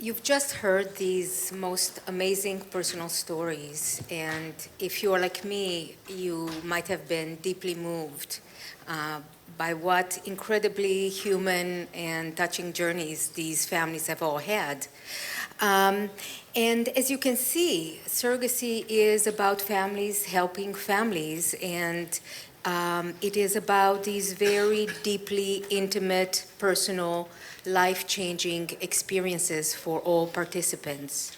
You've just heard these most amazing personal stories, and if you are like me, you might have been deeply moved by what incredibly human and touching journeys these families have all had. And as you can see, surrogacy is about families helping families, and it is about these very deeply intimate, personal, life-changing experiences for all participants.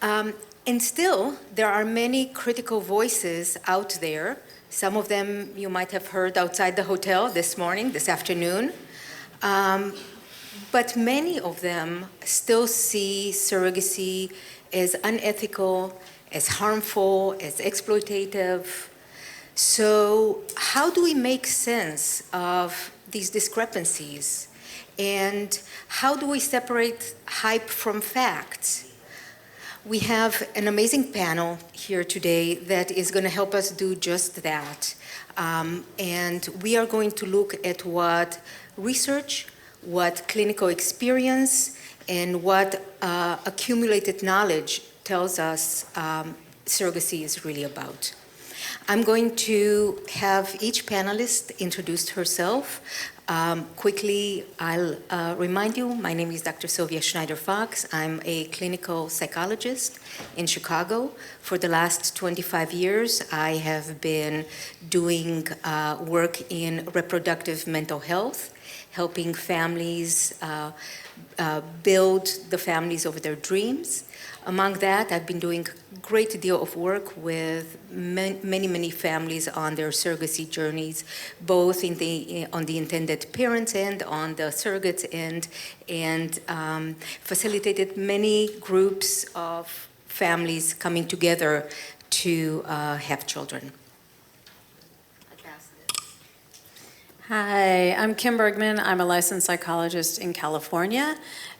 And still, there are many critical voices out there. Some of them you might have heard outside the hotel this morning, this afternoon. But many of them still see surrogacy as unethical, as harmful, as exploitative. So how do we make sense of these discrepancies? And how do we separate hype from facts? We have an amazing panel here today that is going to help us do just that. And we are going to look at what research, what clinical experience, and what accumulated knowledge tells us surrogacy is really about. I'm going to have each panelist introduce herself. Quickly, I'll remind you, my name is Dr. Sylvia Schneider-Fox. I'm a clinical psychologist in Chicago. For the last 25 years, I have been doing work in reproductive mental health, helping families build the families of their dreams. Among that, I've been doing a great deal of work with many families on their surrogacy journeys, both on the intended parents end, on the surrogates end, and facilitated many groups of families coming together to have children. Hi, I'm Kim Bergman. I'm a licensed psychologist in California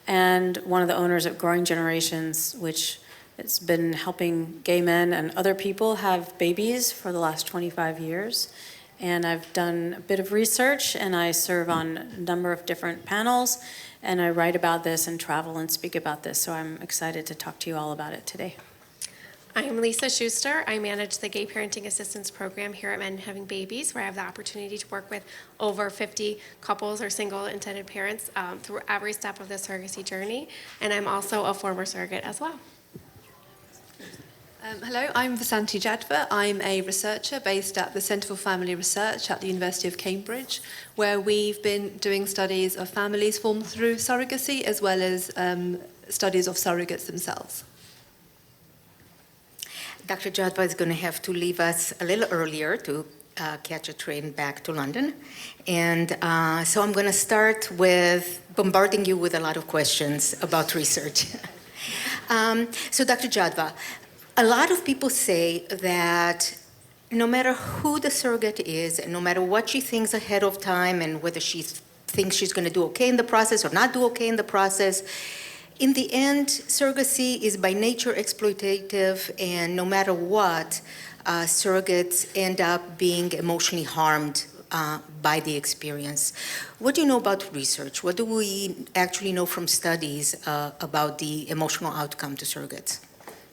and one of the owners of Growing Generations, which has been helping gay men and other people have babies for the last 25 years. And I've done a bit of research, and I serve on a number of different panels, and I write about this and travel and speak about this, so I'm excited to talk to you all about it today. I'm Lisa Schuster. I manage the Gay Parenting Assistance Program here at Men Having Babies, where I have the opportunity to work with over 50 couples or single intended parents through every step of the surrogacy journey. And I'm also a former surrogate as well. Hello, I'm Sara Jaffa. I'm a researcher based at the Centre for Family Research at the University of Cambridge, where we've been doing studies of families formed through surrogacy as well as studies of surrogates themselves. Dr. Jaffa is going to have to leave us a little earlier to catch a train back to London. And so I'm going to start with bombarding you with a lot of questions about research. So Dr. Jaffa, a lot of people say that no matter who the surrogate is, and no matter what she thinks ahead of time, and whether she thinks she's going to do okay in the process or not do okay in the process, in the end, surrogacy is by nature exploitative, and no matter what, surrogates end up being emotionally harmed by the experience. What do you know about research? What do we actually know from studies about the emotional outcome to surrogates?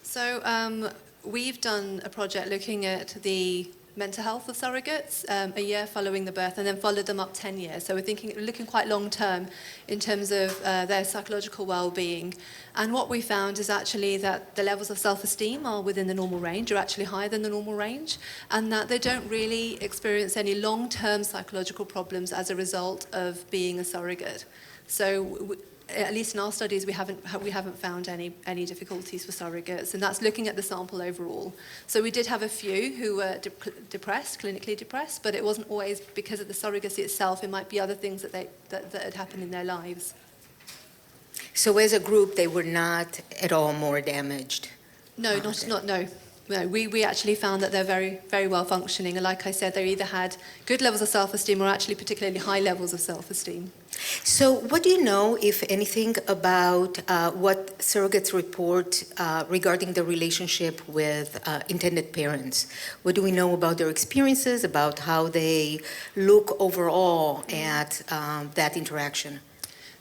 So we've done a project looking at the mental health of surrogates a year following the birth, and then followed them up 10 years. So we're looking quite long term in terms of their psychological well-being. And what we found is actually that the levels of self-esteem are within the normal range, are actually higher than the normal range, and that they don't really experience any long-term psychological problems as a result of being a surrogate. So at least in our studies, we haven't found any difficulties for surrogates, and that's looking at the sample overall. So we did have a few who were depressed, clinically depressed, but it wasn't always because of the surrogacy itself. It might be other things that had happened in their lives. So as a group, they were not at all more damaged? No, No, we actually found that they're very, very well functioning. And like I said, they either had good levels of self-esteem or actually particularly high levels of self-esteem. So what do you know, if anything, about what surrogates report regarding the relationship with intended parents? What do we know about their experiences, about how they look overall at that interaction?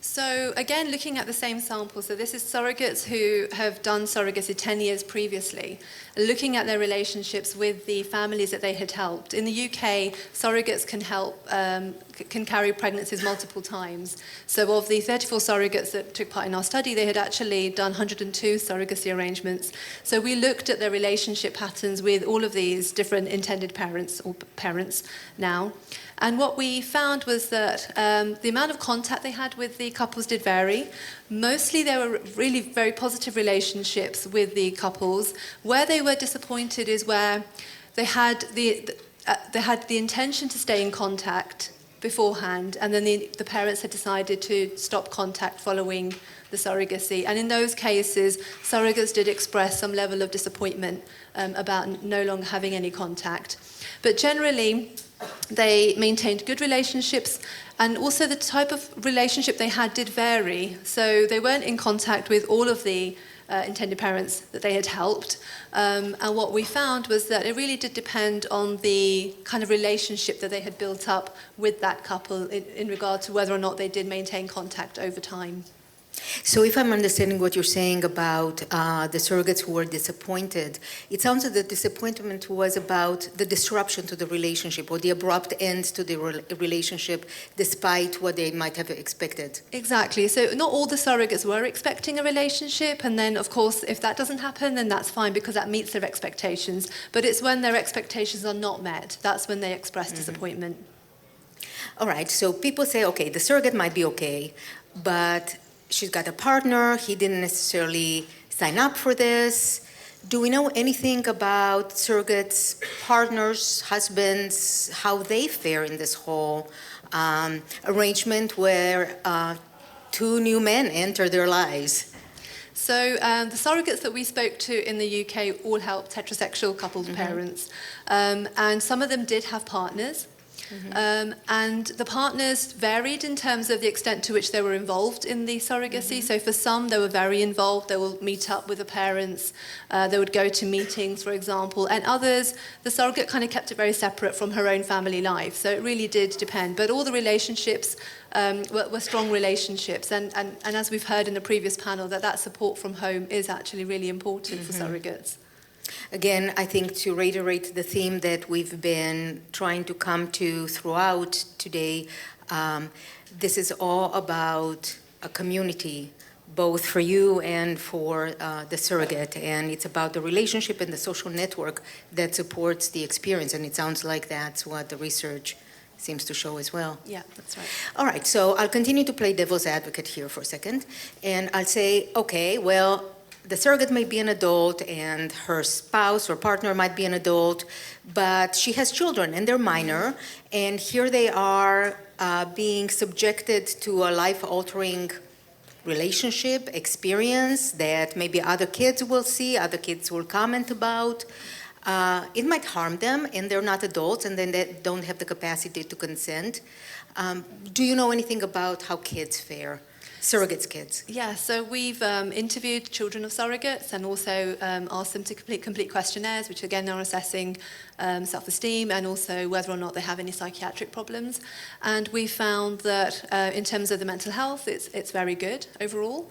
So again, looking at the same sample, so this is surrogates who have done surrogacy 10 years previously, looking at their relationships with the families that they had helped. In the UK, surrogates can help, can carry pregnancies multiple times. So of the 34 surrogates that took part in our study, they had actually done 102 surrogacy arrangements. So we looked at their relationship patterns with all of these different intended parents or parents now. And what we found was that the amount of contact they had with the couples did vary. Mostly there were really very positive relationships with the couples. Where they were disappointed is where they had the intention to stay in contact beforehand, and then the parents had decided to stop contact following the surrogacy. And in those cases, surrogates did express some level of disappointment about no longer having any contact. But generally, they maintained good relationships, and also the type of relationship they had did vary. So they weren't in contact with all of the intended parents that they had helped. And what we found was that it really did depend on the kind of relationship that they had built up with that couple in regard to whether or not they did maintain contact over time. So if I'm understanding what you're saying about the surrogates who were disappointed, it sounds like the disappointment was about the disruption to the relationship or the abrupt end to the relationship despite what they might have expected. Exactly. So not all the surrogates were expecting a relationship, and then of course if that doesn't happen, then that's fine because that meets their expectations. But it's when their expectations are not met, that's when they express disappointment. All right, so people say, okay, the surrogate might be okay, but she's got a partner, he didn't necessarily sign up for this. Do we know anything about surrogates, partners, husbands, how they fare in this whole arrangement where two new men enter their lives? So the surrogates that we spoke to in the UK all helped heterosexual couples' parents, and some of them did have partners. And the partners varied in terms of the extent to which they were involved in the surrogacy. So for some, they were very involved. They will meet up with the parents. They would go to meetings, for example. And others, the surrogate kind of kept it very separate from her own family life. So it really did depend. But all the relationships were strong relationships. And as we've heard in the previous panel, that support from home is actually really important for surrogates. Again, I think to reiterate the theme that we've been trying to come to throughout today, this is all about a community, both for you and for the surrogate. And it's about the relationship and the social network that supports the experience. And it sounds like that's what the research seems to show as well. Yeah, that's right. All right, so I'll continue to play devil's advocate here for a second. And I'll say, okay, well, the surrogate may be an adult and her spouse or partner might be an adult, but she has children and they're minor, and here they are being subjected to a life-altering relationship experience that maybe other kids will see, other kids will comment about. It might harm them, and they're not adults, and then they don't have the capacity to consent. Do you know anything about how kids fare? Surrogates' kids. Yeah, so we've interviewed children of surrogates and also asked them to complete questionnaires, which again are assessing self-esteem and also whether or not they have any psychiatric problems. And we found that in terms of the mental health, it's very good overall.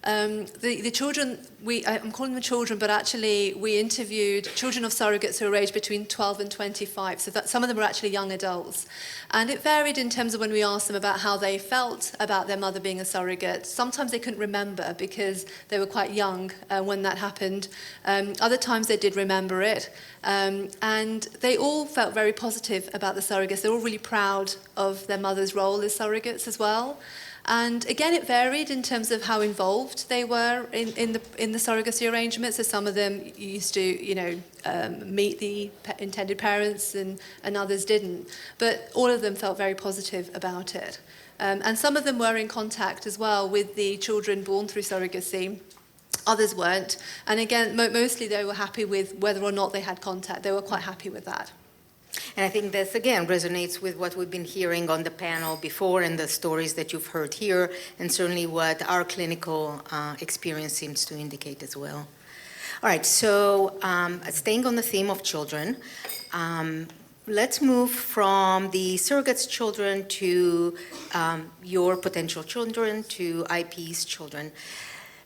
The children, I'm calling them children, but actually we interviewed children of surrogates who were aged between 12 and 25, so that some of them were actually young adults. And it varied in terms of when we asked them about how they felt about their mother being a surrogate. Sometimes they couldn't remember because they were quite young when that happened. Other times they did remember it. And they all felt very positive about the surrogates. They're all really proud of their mother's role as surrogates as well. And again, it varied in terms of how involved they were in the surrogacy arrangement. So some of them used to, meet the intended parents, and others didn't. But all of them felt very positive about it. And some of them were in contact as well with the children born through surrogacy. Others weren't. And again, mostly they were happy with whether or not they had contact. They were quite happy with that. And I think this, again, resonates with what we've been hearing on the panel before and the stories that you've heard here, and certainly what our clinical experience seems to indicate as well. All right, so staying on the theme of children, let's move from the surrogates' children to your potential children, to IP's children.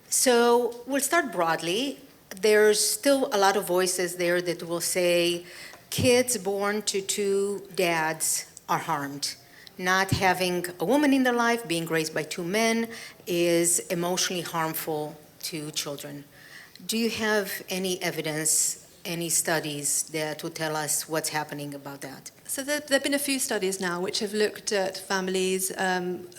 So we'll start broadly. There's still a lot of voices there that will say kids born to two dads are harmed. Not having a woman in their life, being raised by two men, is emotionally harmful to children. Do you have any evidence, any studies that would tell us what's happening about that? So there have been a few studies now which have looked at families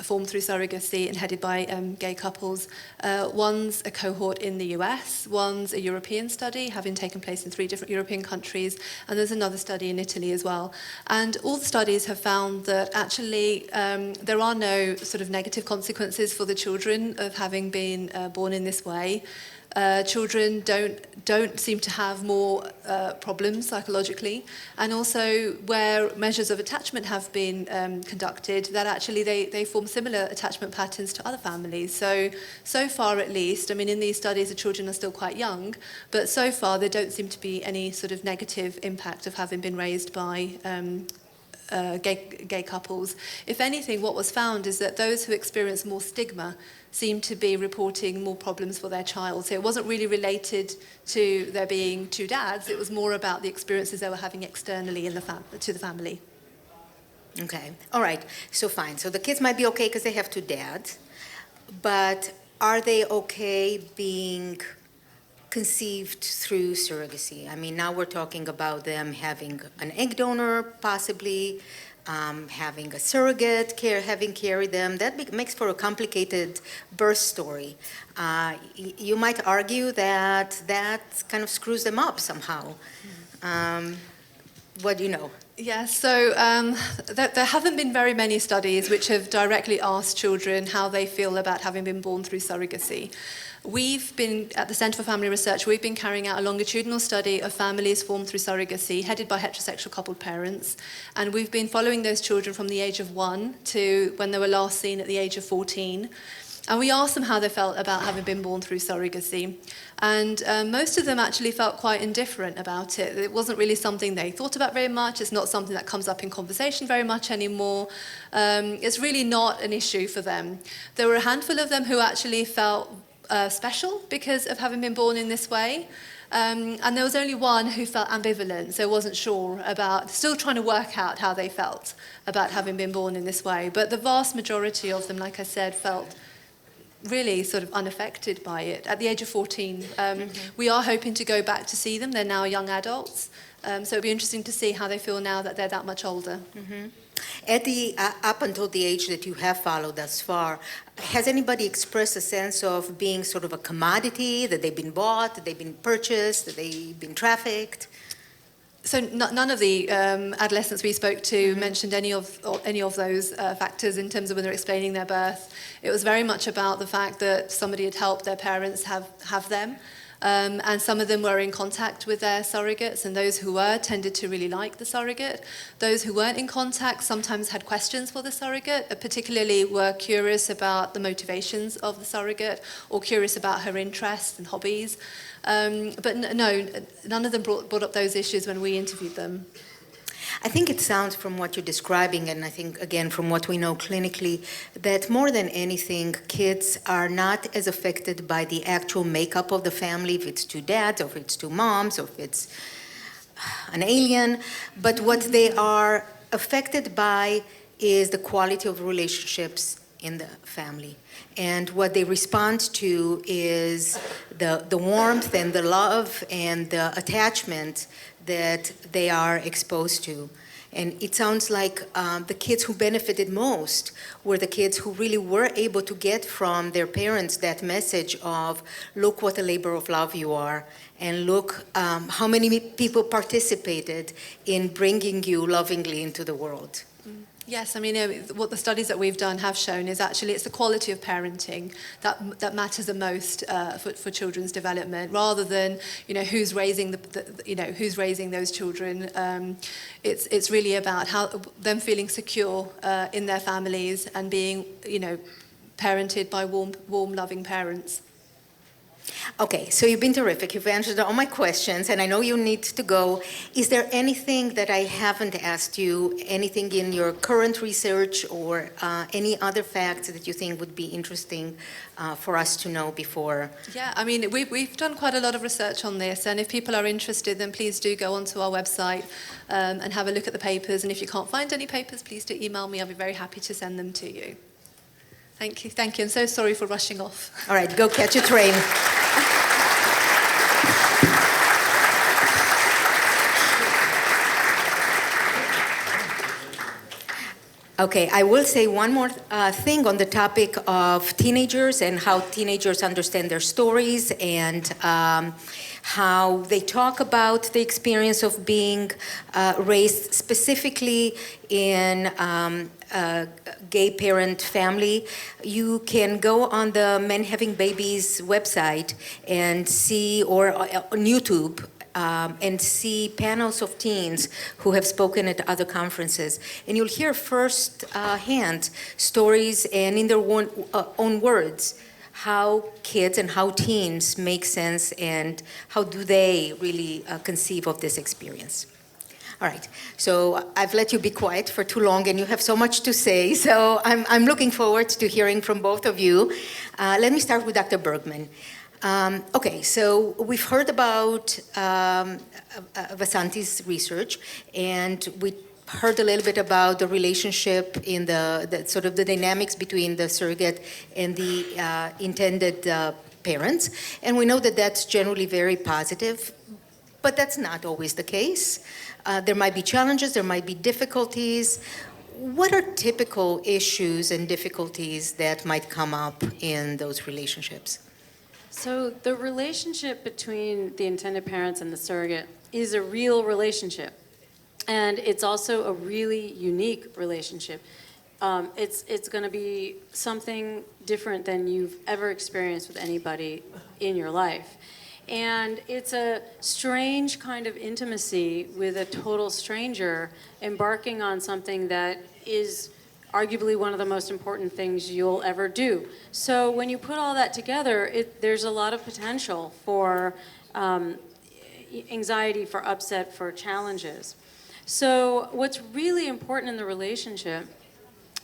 formed through surrogacy and headed by gay couples. One's a cohort in the US, one's a European study having taken place in 3 different European countries, and there's another study in Italy as well. And all the studies have found that actually there are no sort of negative consequences for the children of having been born in this way. Children don't seem to have more problems psychologically, and also where measures of attachment have been conducted, that actually they form similar attachment patterns to other families. So far at least, I mean, in these studies the children are still quite young, but so far there don't seem to be any sort of negative impact of having been raised by gay couples. If anything, what was found is that those who experience more stigma seem to be reporting more problems for their child. So it wasn't really related to there being two dads, it was more about the experiences they were having externally in to the family. Okay, all right, so fine. So the kids might be okay because they have two dads, but are they okay being conceived through surrogacy? I mean, now we're talking about them having an egg donor, possibly, having a surrogate having carried them. That makes for a complicated birth story. You might argue that kind of screws them up somehow. What do you know? Yeah, so there haven't been very many studies which have directly asked children how they feel about having been born through surrogacy. We've been, at the Centre for Family Research, we've been carrying out a longitudinal study of families formed through surrogacy, headed by heterosexual coupled parents, and we've been following those children from the age of 1 to when they were last seen at the age of 14. And we asked them how they felt about having been born through surrogacy. And most of them actually felt quite indifferent about it. It wasn't really something they thought about very much. It's not something that comes up in conversation very much anymore. It's really not an issue for them. There were a handful of them who actually felt special because of having been born in this way. And there was only one who felt ambivalent, so wasn't sure about, still trying to work out how they felt about having been born in this way. But the vast majority of them, like I said, felt really sort of unaffected by it. At the age of 14, we are hoping to go back to see them. They're now young adults. So it'll be interesting to see how they feel now that they're that much older. Mm-hmm. Up until the age that you have followed thus far, has anybody expressed a sense of being sort of a commodity, that they've been bought, that they've been purchased, that they've been trafficked? So none of the adolescents we spoke to mentioned any of those factors in terms of when they're explaining their birth. It was very much about the fact that somebody had helped their parents have them. And some of them were in contact with their surrogates, and those who were tended to really like the surrogate. Those who weren't in contact sometimes had questions for the surrogate, particularly were curious about the motivations of the surrogate or curious about her interests and hobbies. But no, none of them brought up those issues when we interviewed them. I think it sounds from what you're describing, and I think, again, from what we know clinically, that more than anything, kids are not as affected by the actual makeup of the family, if it's two dads, or if it's two moms, or if it's an alien, but what they are affected by is the quality of relationships in the family. And what they respond to is the warmth and the love and the attachment that they are exposed to. And it sounds like the kids who benefited most were the kids who really were able to get from their parents that message of, look what a labor of love you are, and look how many people participated in bringing you lovingly into the world. Yes, I mean, what the studies that we've done have shown is actually it's the quality of parenting that matters the most for children's development, rather than who's raising who's raising those children. It's really about them feeling secure in their families and being parented by warm, loving parents. Okay, so you've been terrific. You've answered all my questions, and I know you need to go. Is there anything that I haven't asked you, anything in your current research or any other facts that you think would be interesting for us to know before? Yeah, I mean, we've done quite a lot of research on this, and if people are interested, then please do go onto our website and have a look at the papers. And if you can't find any papers, please do email me. I'll be very happy to send them to you. Thank you. Thank you. I'm so sorry for rushing off. All right, go catch a train. Okay, I will say one more thing on the topic of teenagers and how teenagers understand their stories and how they talk about the experience of being raised specifically in a gay parent family. You can go on the Men Having Babies website and see, or on YouTube, and see panels of teens who have spoken at other conferences. And you'll hear first-hand stories and in their own words how kids and how teens make sense and how do they really conceive of this experience. All right, so I've let you be quiet for too long and you have so much to say, so I'm looking forward to hearing from both of you. Let me start with Dr. Bergman. Okay, so we've heard about Vasanti's research, and we heard a little bit about the relationship in the sort of the dynamics between the surrogate and the intended parents, and we know that that's generally very positive, but that's not always the case. There might be challenges, there might be difficulties. What are typical issues and difficulties that might come up in those relationships? So the relationship between the intended parents and the surrogate is a real relationship. And it's also a really unique relationship. It's going to be something different than you've ever experienced with anybody in your life. And it's a strange kind of intimacy with a total stranger embarking on something that is arguably one of the most important things you'll ever do. So when you put all that together, there's a lot of potential for anxiety, for upset, for challenges. So what's really important in the relationship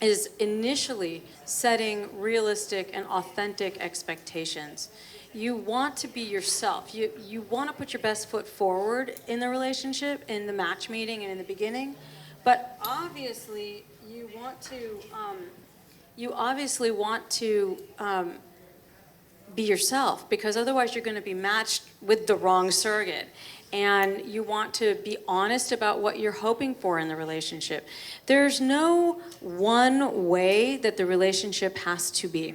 is initially setting realistic and authentic expectations. You want to be yourself. You want to put your best foot forward in the relationship, in the match meeting and in the beginning, but obviously you obviously want to be yourself, because otherwise you're going to be matched with the wrong surrogate. And you want to be honest about what you're hoping for in the relationship. There's no one way that the relationship has to be.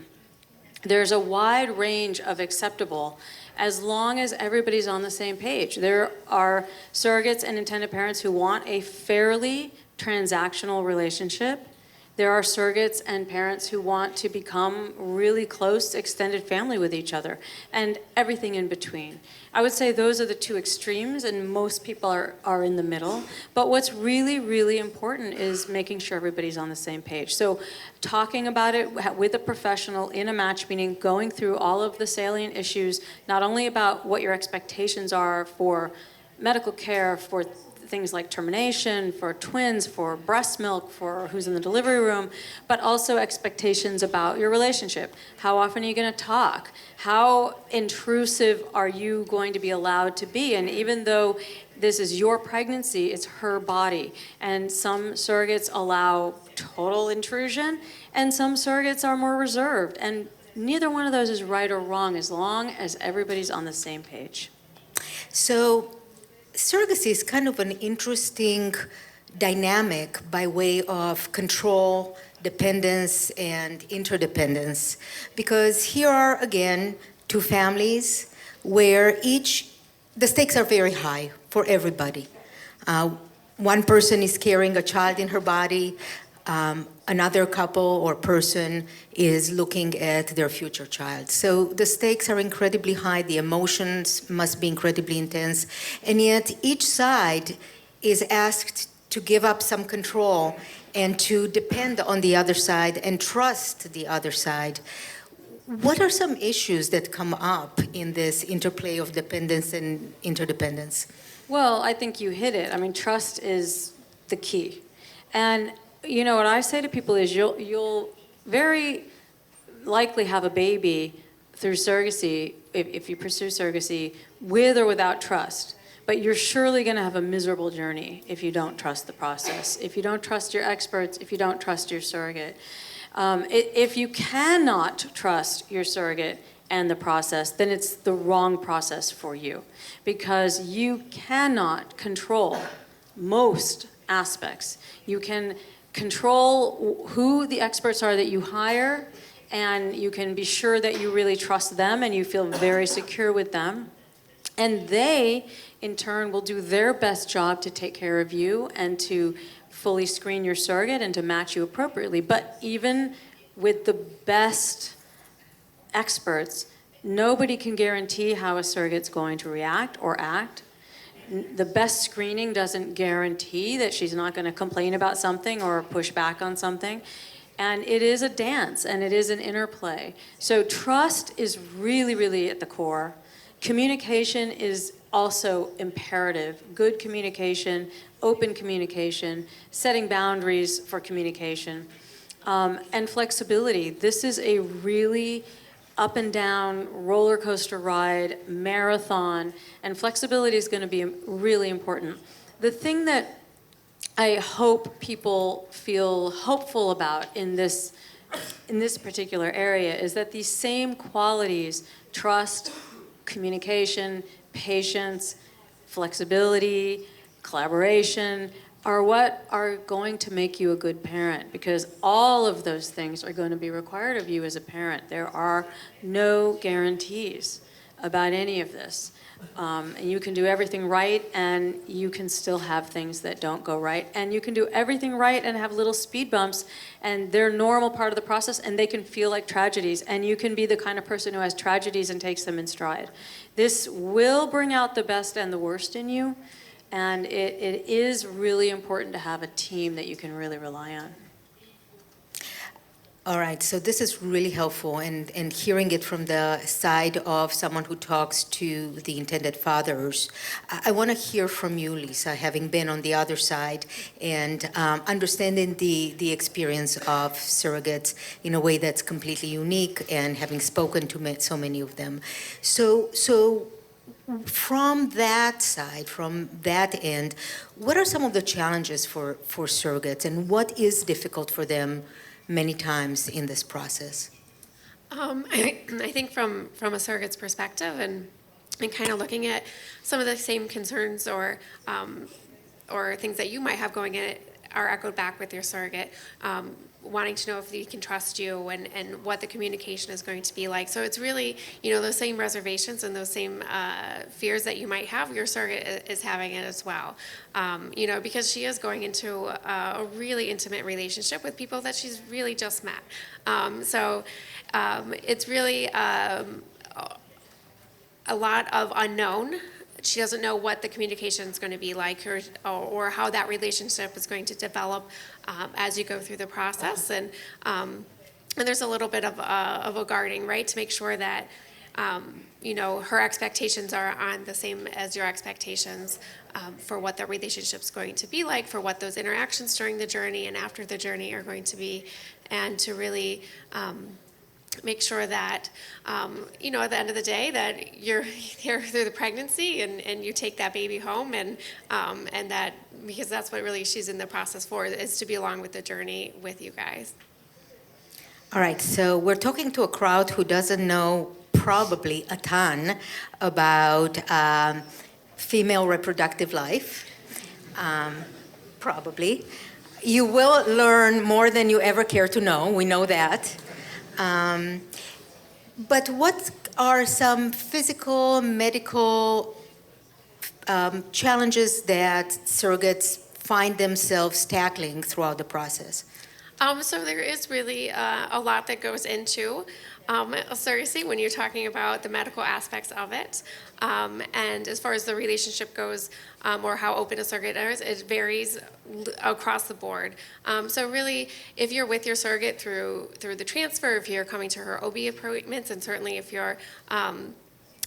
There's a wide range of acceptable as long as everybody's on the same page. There are surrogates and intended parents who want a fairly transactional relationship. There are surrogates and parents who want to become really close, extended family with each other, and everything in between. I would say those are the two extremes, and most people are in the middle. But what's really, really important is making sure everybody's on the same page. So talking about it with a professional in a match meeting, going through all of the salient issues, not only about what your expectations are for medical care, for things like termination, for twins, for breast milk, for who's in the delivery room, but also expectations about your relationship. How often are you going to talk? How intrusive are you going to be allowed to be? And even though this is your pregnancy, it's her body. And some surrogates allow total intrusion, and some surrogates are more reserved. And neither one of those is right or wrong as long as everybody's on the same page. So surrogacy is kind of an interesting dynamic by way of control, dependence, and interdependence. Because here are, again, two families where the stakes are very high for everybody. One person is carrying a child in her body. Another couple or person is looking at their future child. So the stakes are incredibly high, the emotions must be incredibly intense, and yet each side is asked to give up some control and to depend on the other side and trust the other side. what are some issues that come up in this interplay of dependence and interdependence? Well, I think you hit it. I mean, trust is the key. And, you know, what I say to people is you'll very likely have a baby through surrogacy, if you pursue surrogacy, with or without trust. But you're surely going to have a miserable journey if you don't trust the process, if you don't trust your experts, if you don't trust your surrogate. If you cannot trust your surrogate and the process, then it's the wrong process for you, because you cannot control most aspects. You can control who the experts are that you hire, and you can be sure that you really trust them and you feel very secure with them. And they, in turn, will do their best job to take care of you and to fully screen your surrogate and to match you appropriately. But even with the best experts, nobody can guarantee how a surrogate's going to react or act. The best screening doesn't guarantee that she's not going to complain about something or push back on something. And it is a dance, and it is an interplay. So trust is really, really at the core. Communication is also imperative. Good communication, open communication, setting boundaries for communication, and flexibility. This is a really up and down roller coaster ride, marathon, and flexibility is going to be really important. The thing that I hope people feel hopeful about in this particular area is that these same qualities, trust, communication, patience, flexibility, collaboration, are what are going to make you a good parent, because all of those things are going to be required of you as a parent. There are no guarantees about any of this. And you can do everything right, and you can still have things that don't go right. And you can do everything right and have little speed bumps, and they're a normal part of the process, and they can feel like tragedies. And you can be the kind of person who has tragedies and takes them in stride. This will bring out the best and the worst in you, and it is really important to have a team that you can really rely on. All right, so this is really helpful, and hearing it from the side of someone who talks to the intended fathers. I want to hear from you, Lisa, having been on the other side and understanding the experience of surrogates in a way that's completely unique, and having spoken to so many of them. So from that side, from that end, what are some of the challenges for surrogates, and what is difficult for them many times in this process? I think from a surrogate's perspective, and kind of looking at some of the same concerns or things that you might have going in it are echoed back with your surrogate, wanting to know if they can trust you and what the communication is going to be like. So it's really, those same reservations and those same fears that you might have, your surrogate is having it as well. Because she is going into a really intimate relationship with people that she's really just met. So it's really a lot of unknown. She doesn't know what the communication is going to be like, or how that relationship is going to develop as you go through the process. And there's a little bit of a guarding, right, to make sure that her expectations are on the same as your expectations for what the relationship's going to be like, for what those interactions during the journey and after the journey are going to be, and to really make sure that, at the end of the day, that you're here through the pregnancy and you take that baby home, and that, because that's what really she's in the process for, is to be along with the journey with you guys. All right, so we're talking to a crowd who doesn't know probably a ton about female reproductive life, probably. You will learn more than you ever care to know, we know that. But what are some physical, medical challenges that surrogates find themselves tackling throughout the process? So there is really a lot that goes into surrogacy when you're talking about the medical aspects of it. And as far as the relationship goes, or how open a surrogate is, it varies across the board. So really, if you're with your surrogate through the transfer, if you're coming to her OB appointments, and certainly if you're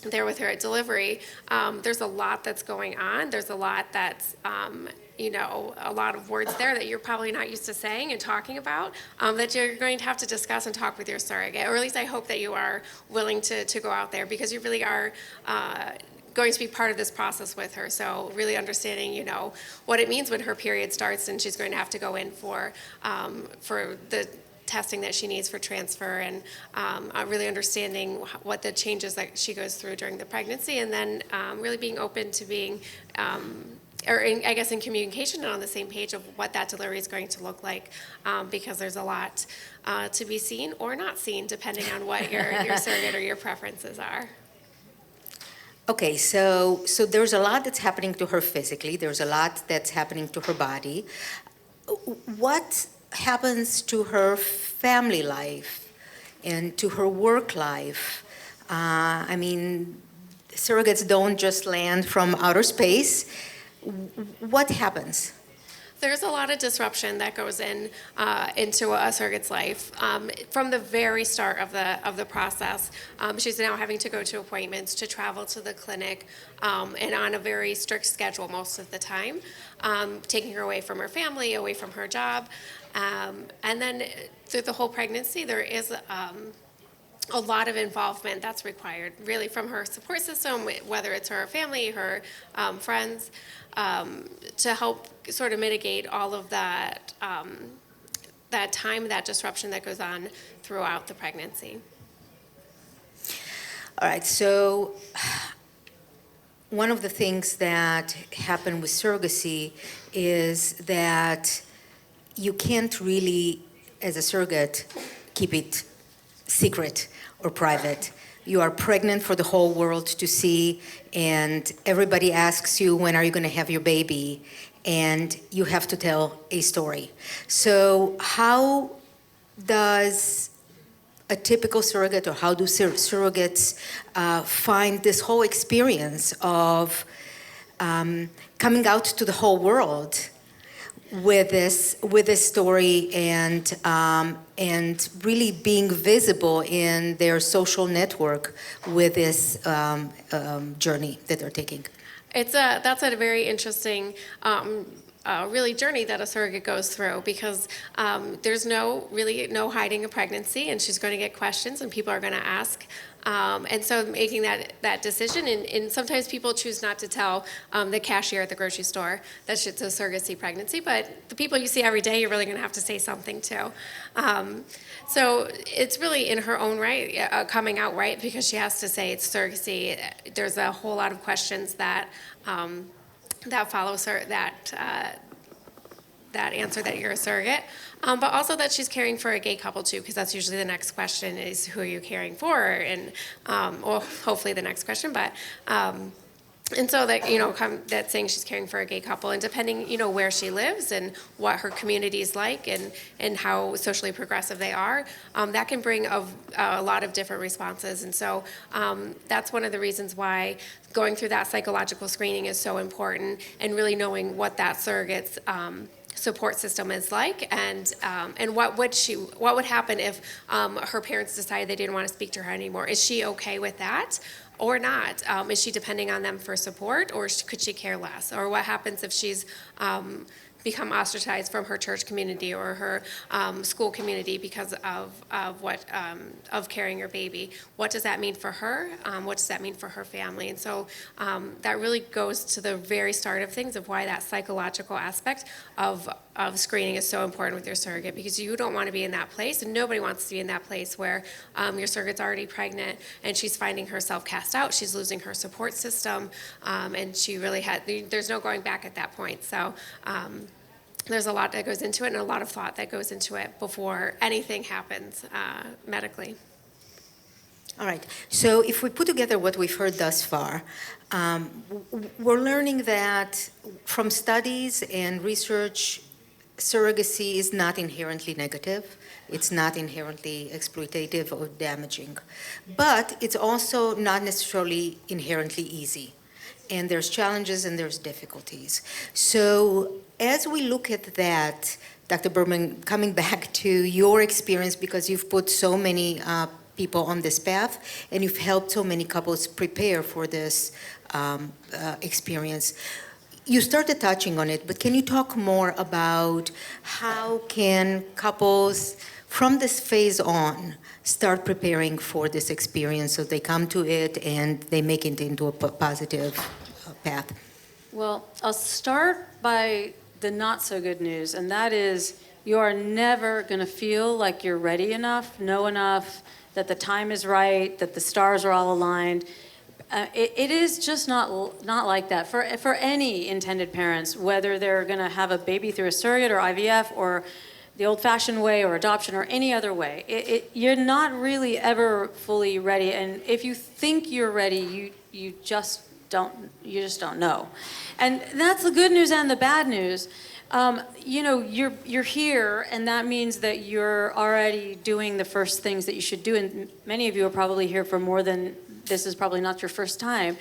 there with her at delivery, there's a lot that's going on. There's a lot that's a lot of words there that you're probably not used to saying and talking about, that you're going to have to discuss and talk with your surrogate, or at least I hope that you are willing to go out there, because you really are going to be part of this process with her. So really understanding, what it means when her period starts and she's going to have to go in for the testing that she needs for transfer, and really understanding what the changes that she goes through during the pregnancy, and then really being open to being in communication and on the same page of what that delivery is going to look like, because there's a lot to be seen or not seen, depending on what your surrogate or your preferences are. Okay, so there's a lot that's happening to her physically. There's a lot that's happening to her body. What happens to her family life and to her work life? Surrogates don't just land from outer space. What happens? There's a lot of disruption that goes into a surrogate's life from the very start of the process. She's now having to go to appointments, to travel to the clinic, and on a very strict schedule most of the time, taking her away from her family, away from her job, and then through the whole pregnancy, there is a lot of involvement that's required, really, from her support system, whether it's her family, her friends, to help sort of mitigate all of that time, that disruption that goes on throughout the pregnancy. All right, so one of the things that happen with surrogacy is that you can't really, as a surrogate, keep it secret or private. You are pregnant for the whole world to see, and everybody asks you, when are you going to have your baby? And you have to tell a story. So how does a typical surrogate, or how do surrogates find this whole experience of coming out to the whole world with this story, and really being visible in their social network with this journey that they're taking? That's a very interesting really journey that a surrogate goes through, because there's no hiding a pregnancy, and she's going to get questions and people are going to ask. And so making that decision, and sometimes people choose not to tell the cashier at the grocery store that it's a surrogacy pregnancy, but the people you see every day, you're really going to have to say something to. So it's really in her own right, coming out right, because she has to say it's surrogacy. There's a whole lot of questions that follows her, that answer that you're a surrogate, but also that she's caring for a gay couple too, because that's usually the next question is, who are you caring for? And hopefully the next question, but and so that that's saying she's caring for a gay couple, and depending where she lives and what her community is like, and how socially progressive they are, that can bring a lot of different responses. And so that's one of the reasons why going through that psychological screening is so important, and really knowing what that surrogate's support system is like, and what would happen if her parents decided they didn't want to speak to her anymore. Is she okay with that or not? Is she depending on them for support, or could she care less? Or what happens if she's become ostracized from her church community or her school community because of carrying her baby? What does that mean for her? What does that mean for her family? And so that really goes to the very start of things, of why that psychological aspect of screening is so important with your surrogate, because you don't want to be in that place, and nobody wants to be in that place where your surrogate's already pregnant and she's finding herself cast out, she's losing her support system, and she really there's no going back at that point. So there's a lot that goes into it, and a lot of thought that goes into it before anything happens medically. All right, so if we put together what we've heard thus far, we're learning that from studies and research, surrogacy is not inherently negative. It's not inherently exploitative or damaging. But it's also not necessarily inherently easy. And there's challenges and there's difficulties. So as we look at that, Dr. Berman, coming back to your experience, because you've put so many people on this path and you've helped so many couples prepare for this experience. You started touching on it, but can you talk more about how can couples from this phase on start preparing for this experience so they come to it and they make it into a positive path? Well, I'll start by the not so good news, and that is you are never going to feel like you're ready enough, know enough, that the time is right, that the stars are all aligned. It is just not like that for any intended parents, whether they're going to have a baby through a surrogate or IVF or the old-fashioned way or adoption or any other way. You're not really ever fully ready, and if you think you're ready, you just don't know. And that's the good news and the bad news. You're here, and that means that you're already doing the first things that you should do, and many of you are probably here for more than this is probably not your first time.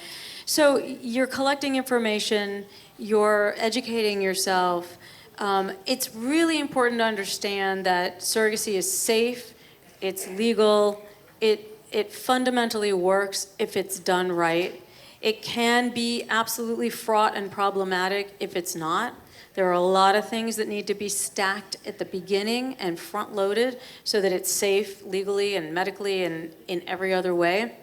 So you're collecting information, you're educating yourself. It's really important to understand that surrogacy is safe, it's legal, it fundamentally works if it's done right. It can be absolutely fraught and problematic if it's not. There are a lot of things that need to be stacked at the beginning and front-loaded so that it's safe legally and medically and in every other way.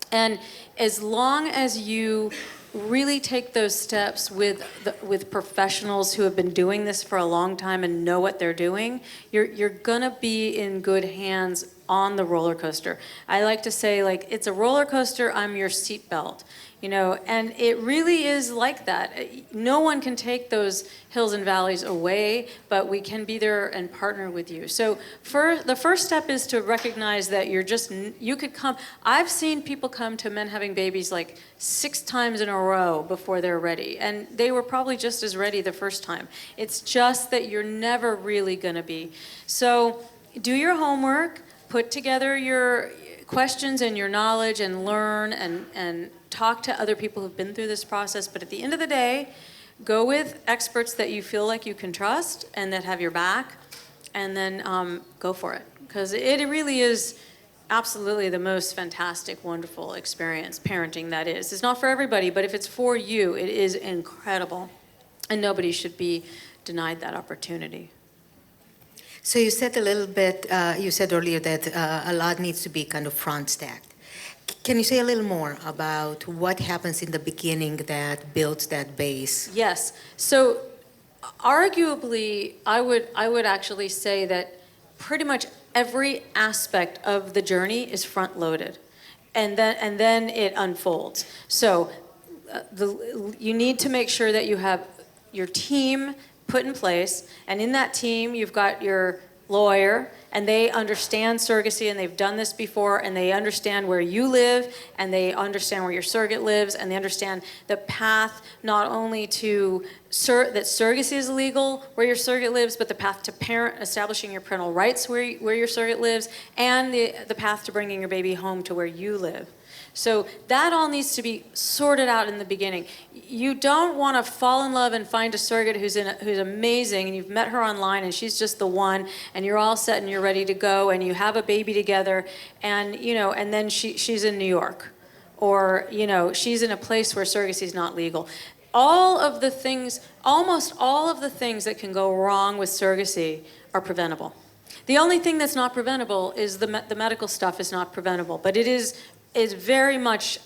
And as long as you really take those steps with professionals who have been doing this for a long time and know what they're doing, you're gonna be in good hands on the roller coaster. I like to say, like, it's a roller coaster, I'm your seatbelt. And it really is like that. No one can take those hills and valleys away, but we can be there and partner with you. So the first step is to recognize that you could come. I've seen people come to Men Having Babies like 6 times in a row before they're ready, and they were probably just as ready the first time. It's just that you're never really gonna be. So do your homework, put together your questions and your knowledge and learn and talk to other people who've been through this process. But at the end of the day, go with experts that you feel like you can trust and that have your back, and then go for it. Because it really is absolutely the most fantastic, wonderful experience, parenting that is. It's not for everybody, but if it's for you, it is incredible. And nobody should be denied that opportunity. So you said a little bit, you said earlier that a lot needs to be kind of front stacked. Can you say a little more about what happens in the beginning that builds that base? Yes. So arguably, I would actually say that pretty much every aspect of the journey is front loaded, and then it unfolds. So you need to make sure that you have your team put in place, and in that team you've got your lawyer, and they understand surrogacy, and they've done this before, and they understand where you live, and they understand where your surrogate lives, and they understand the path not only to that surrogacy is legal where your surrogate lives, but the path to establishing your parental rights where your surrogate lives, and the path to bringing your baby home to where you live. So that all needs to be sorted out in the beginning. You don't want to fall in love and find a surrogate who's amazing, and you've met her online and she's just the one, and you're all set and you're ready to go, and you have a baby together, and and then she's in New York, or she's in a place where surrogacy is not legal. Almost all of the things that can go wrong with surrogacy are preventable. The only thing that's not preventable is the medical stuff is not preventable, but it is very much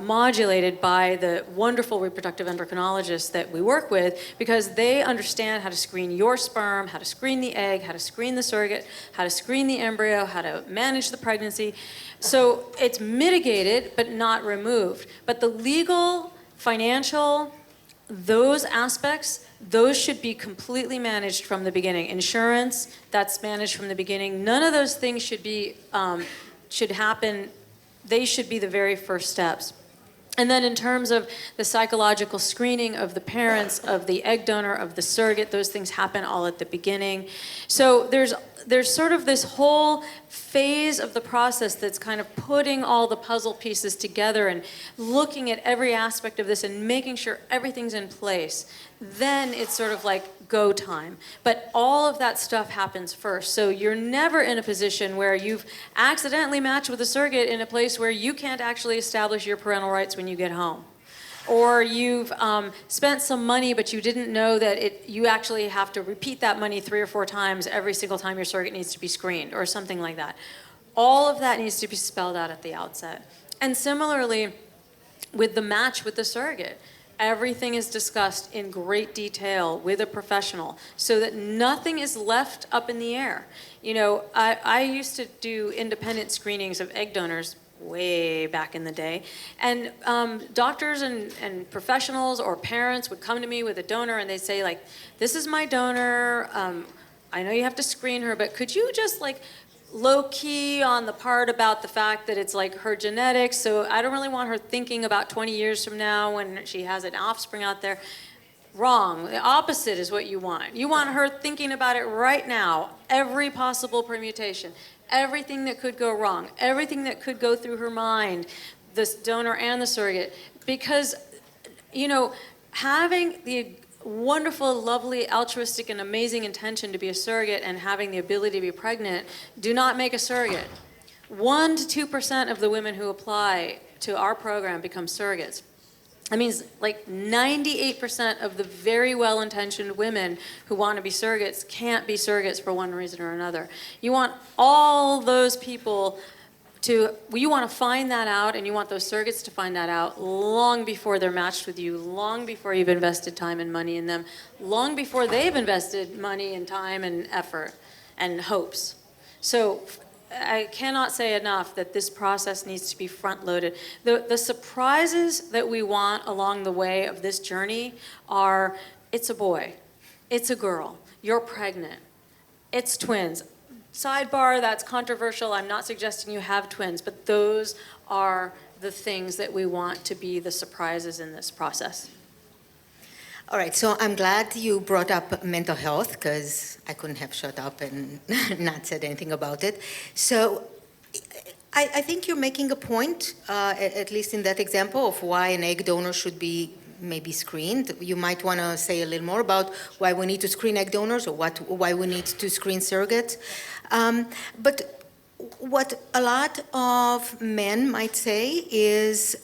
modulated by the wonderful reproductive endocrinologists that we work with, because they understand how to screen your sperm, how to screen the egg, how to screen the surrogate, how to screen the embryo, how to manage the pregnancy. So it's mitigated but not removed. But the legal, financial, those aspects, those should be completely managed from the beginning. Insurance, that's managed from the beginning. None of those things should happen. They should be the very first steps. And then in terms of the psychological screening of the parents, of the egg donor, of the surrogate, those things happen all at the beginning. So there's there's sort of this whole phase of the process that's kind of putting all the puzzle pieces together and looking at every aspect of this and making sure everything's in place. Then it's sort of like go time. But all of that stuff happens first. So you're never in a position where you've accidentally matched with a surrogate in a place where you can't actually establish your parental rights when you get home. Or you've spent some money, but you didn't know that you actually have to repeat that money 3 or 4 times every single time your surrogate needs to be screened, or something like that. All of that needs to be spelled out at the outset. And similarly, with the match with the surrogate, everything is discussed in great detail with a professional so that nothing is left up in the air. You know, I used to do independent screenings of egg donors way back in the day. And doctors and professionals or parents would come to me with a donor and they'd say, like, this is my donor. I know you have to screen her, but could you just like low key on the part about the fact that it's like her genetics, so I don't really want her thinking about 20 years from now when she has an offspring out there. Wrong. The opposite is what you want. You want her thinking about it right now, every possible permutation, everything that could go wrong, everything that could go through her mind, this donor and the surrogate. Because, you know, having the wonderful, lovely, altruistic, and amazing intention to be a surrogate and having the ability to be pregnant do not make a surrogate. 1 to 2% of the women who apply to our program become surrogates. That means like 98% of the very well-intentioned women who want to be surrogates can't be surrogates for one reason or another. You want all those people you want to find that out, and you want those surrogates to find that out long before they're matched with you, long before you've invested time and money in them, long before they've invested money and time and effort and hopes. So I cannot say enough that this process needs to be front-loaded. The surprises that we want along the way of this journey are, it's a boy, it's a girl, you're pregnant, it's twins. Sidebar, that's controversial. I'm not suggesting you have twins, but those are the things that we want to be the surprises in this process. All right, so I'm glad you brought up mental health because I couldn't have shut up and not said anything about it. So I think you're making a point, at least in that example, of why an egg donor should be maybe screened. You might want to say a little more about why we need to screen egg donors or why we need to screen surrogates. But what a lot of men might say is,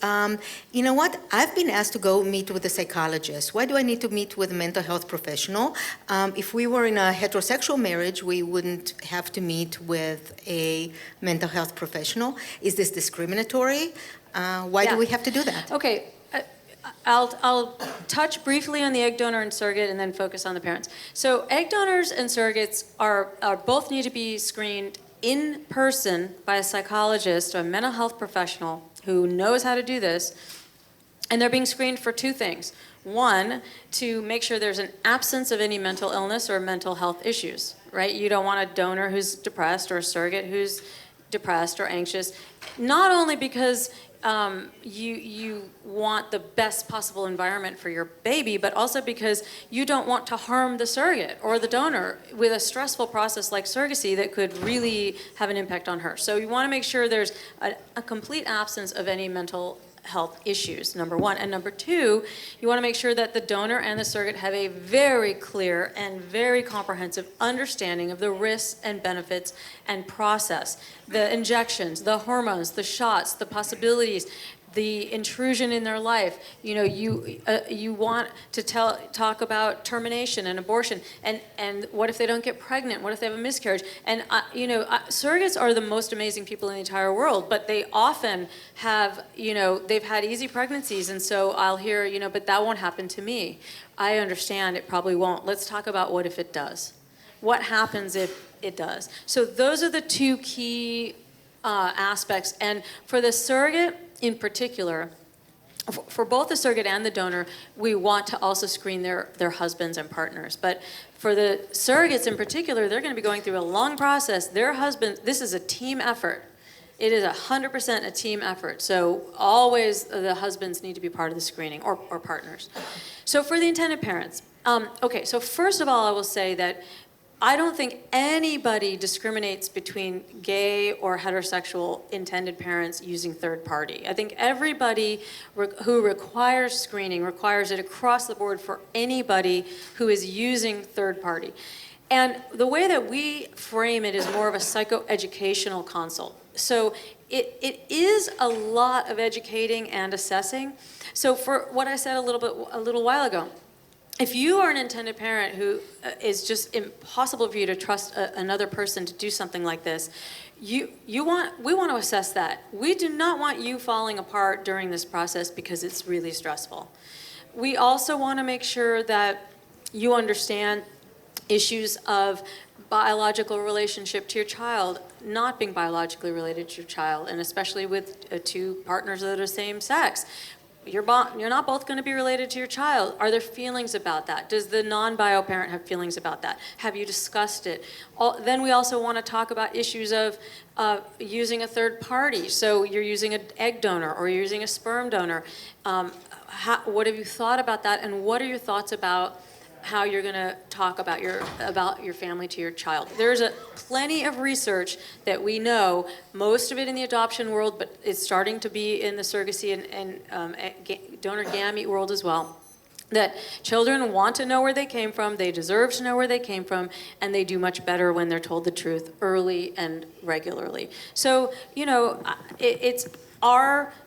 you know what, I've been asked to go meet with a psychologist. Why do I need to meet with a mental health professional? If we were in a heterosexual marriage, we wouldn't have to meet with a mental health professional. Is this discriminatory? Why do we have to do that? Okay. I'll touch briefly on the egg donor and surrogate and then focus on the parents. So egg donors and surrogates are both need to be screened in person by a psychologist or a mental health professional who knows how to do this. And they're being screened for 2 things. 1, to make sure there's an absence of any mental illness or mental health issues, right? You don't want a donor who's depressed or a surrogate who's depressed or anxious, not only because you want the best possible environment for your baby, but also because you don't want to harm the surrogate or the donor with a stressful process like surrogacy that could really have an impact on her. So you want to make sure there's a complete absence of any mental health issues, number 1. And number 2, you want to make sure that the donor and the surrogate have a very clear and very comprehensive understanding of the risks and benefits and process. The injections, the hormones, the shots, the possibilities, the intrusion in their life. You know, you want to talk about termination and abortion, and what if they don't get pregnant? What if they have a miscarriage? And surrogates are the most amazing people in the entire world, but they often have, they've had easy pregnancies, and so I'll hear, but that won't happen to me. I understand it probably won't. Let's talk about what if it does. What happens if it does? So those are the 2 key aspects, and for the surrogate, in particular, for both the surrogate and the donor, we want to also screen their husbands and partners. But for the surrogates in particular, they're going to be going through a long process. Their husband, this is a team effort. It is 100% a team effort. So always the husbands need to be part of the screening, or partners. So for the intended parents, okay, so first of all, I will say that I don't think anybody discriminates between gay or heterosexual intended parents using third party. I think everybody who requires screening requires it across the board for anybody who is using third party. And the way that we frame it is more of a psychoeducational consult. So it is a lot of educating and assessing. So for what I said a little while ago, if you are an intended parent who is just impossible for you to trust another person to do something like this, we want to assess that. We do not want you falling apart during this process because it's really stressful. We also want to make sure that you understand issues of biological relationship to your child, not being biologically related to your child, and especially with two partners that are the same sex. You're not both going to be related to your child. Are there feelings about that? Does the non-bio parent have feelings about that? Have you discussed it? Then we also want to talk about issues of using a third party. So you're using an egg donor or you're using a sperm donor. What have you thought about that? And what are your thoughts about how you're going to talk about your family to your child? There's plenty of research that we know, most of it in the adoption world, but it's starting to be in the surrogacy and donor gamete world as well, that children want to know where they came from, they deserve to know where they came from, and they do much better when they're told the truth early and regularly. So,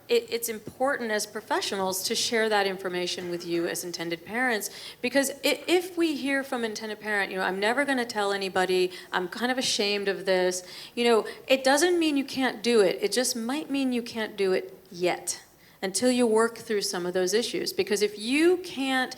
it's important as professionals to share that information with you as intended parents, because if we hear from intended parent, I'm never going to tell anybody, I'm kind of ashamed of this, it doesn't mean you can't do it. It just might mean you can't do it yet until you work through some of those issues. Because if you can't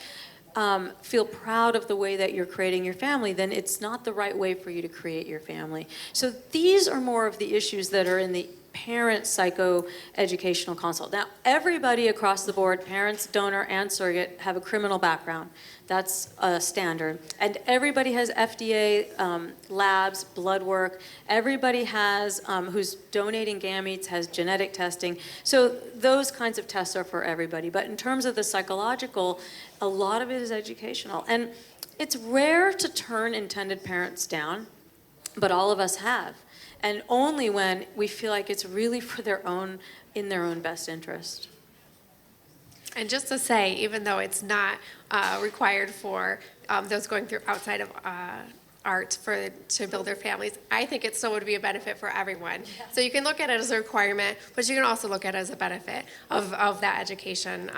feel proud of the way that you're creating your family, then it's not the right way for you to create your family. So these are more of the issues that are in the parent psychoeducational consult. Now, everybody across the board, parents, donor, and surrogate, have a criminal background. That's a standard. And everybody has FDA labs, blood work. Everybody has, who's donating gametes, has genetic testing. So those kinds of tests are for everybody. But in terms of the psychological, a lot of it is educational. And it's rare to turn intended parents down, but all of us have. And only when we feel like it's really in their own best interest. And just to say, even though it's not required for those going through outside of art to build their families, I think it still would be a benefit for everyone. Yeah. So you can look at it as a requirement, but you can also look at it as a benefit of that education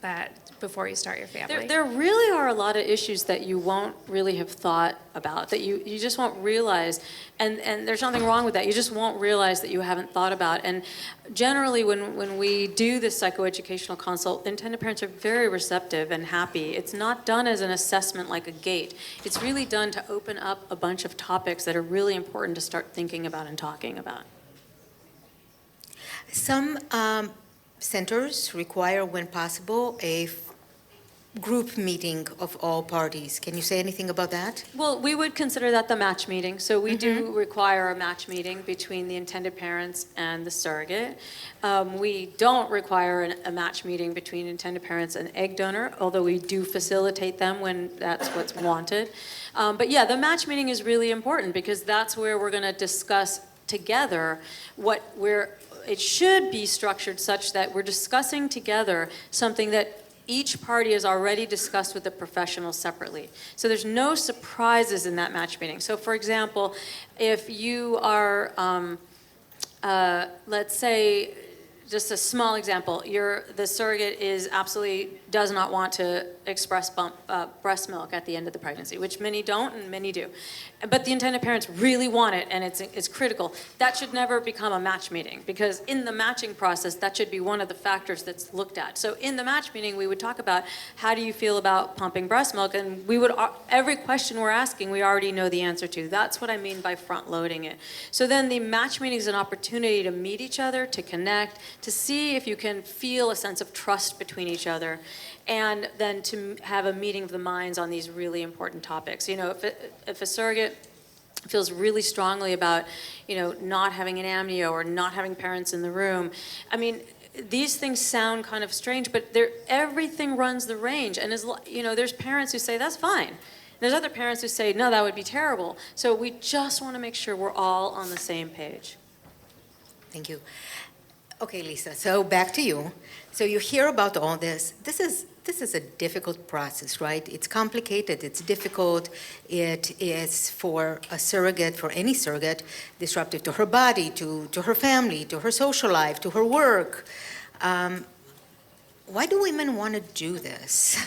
that before you start your family. There really are a lot of issues that you won't really have thought about, that you just won't realize, and there's nothing wrong with that. You just won't realize that you haven't thought about. And generally when we do this psychoeducational consult, intended parents are very receptive and happy. It's not done as an assessment like a gate. It's really done to open up a bunch of topics that are really important to start thinking about and talking about. Some centers require, when possible, a group meeting of all parties. Can you say anything about that? Well, we would consider that the match meeting. So we do require a match meeting between the intended parents and the surrogate. We don't require a match meeting between intended parents and egg donor, although we do facilitate them when that's what's wanted. But yeah, the match meeting is really important because that's where we're going to discuss together it should be structured such that we're discussing together something that each party has already discussed with the professional separately. So there's no surprises in that match meeting. So for example, if you are, let's say, just a small example, the surrogate does not want to express breast milk at the end of the pregnancy, which many don't and many do. But the intended parents really want it, and it's critical. That should never become a match meeting, because in the matching process, that should be one of the factors that's looked at. So in the match meeting, we would talk about, how do you feel about pumping breast milk? And every question we're asking, we already know the answer to. That's what I mean by front-loading it. So then the match meeting is an opportunity to meet each other, to connect, to see if you can feel a sense of trust between each other, and then to have a meeting of the minds on these really important topics. If a surrogate feels really strongly about, not having an amnio or not having parents in the room, I mean, these things sound kind of strange, but everything runs the range. And there's parents who say, that's fine. There's other parents who say, no, that would be terrible. So we just want to make sure we're all on the same page. Thank you. Okay, Lisa, so back to you. So you hear about all this. This is a difficult process, right? It's complicated, it's difficult. It is for a surrogate, for any surrogate, disruptive to her body, to her family, to her social life, to her work. Why do women want to do this?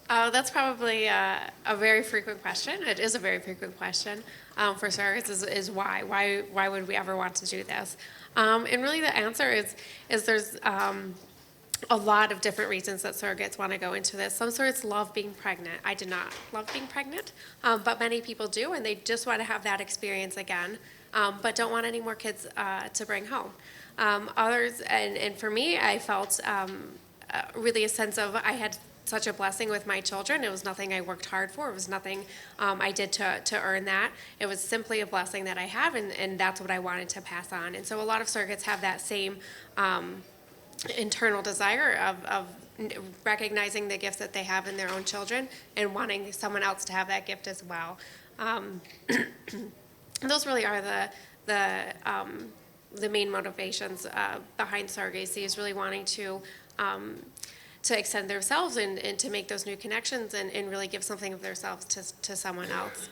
That's probably a very frequent question. It is a very frequent question for surrogates is why? Why would we ever want to do this? And really the answer is there's a lot of different reasons that surrogates want to go into this. Some surrogates love being pregnant. I did not love being pregnant, but many people do, and they just want to have that experience again, but don't want any more kids to bring home. Others, and for me, I felt really a sense of I had such a blessing with my children. It was nothing I worked hard for. It was nothing I did to earn that. It was simply a blessing that I have, and that's what I wanted to pass on. And so a lot of surrogates have that same internal desire of recognizing the gifts that they have in their own children and wanting someone else to have that gift as well. Those really are the main motivations behind surrogacy, is really wanting to extend themselves and to make those new connections and really give something of themselves to someone else.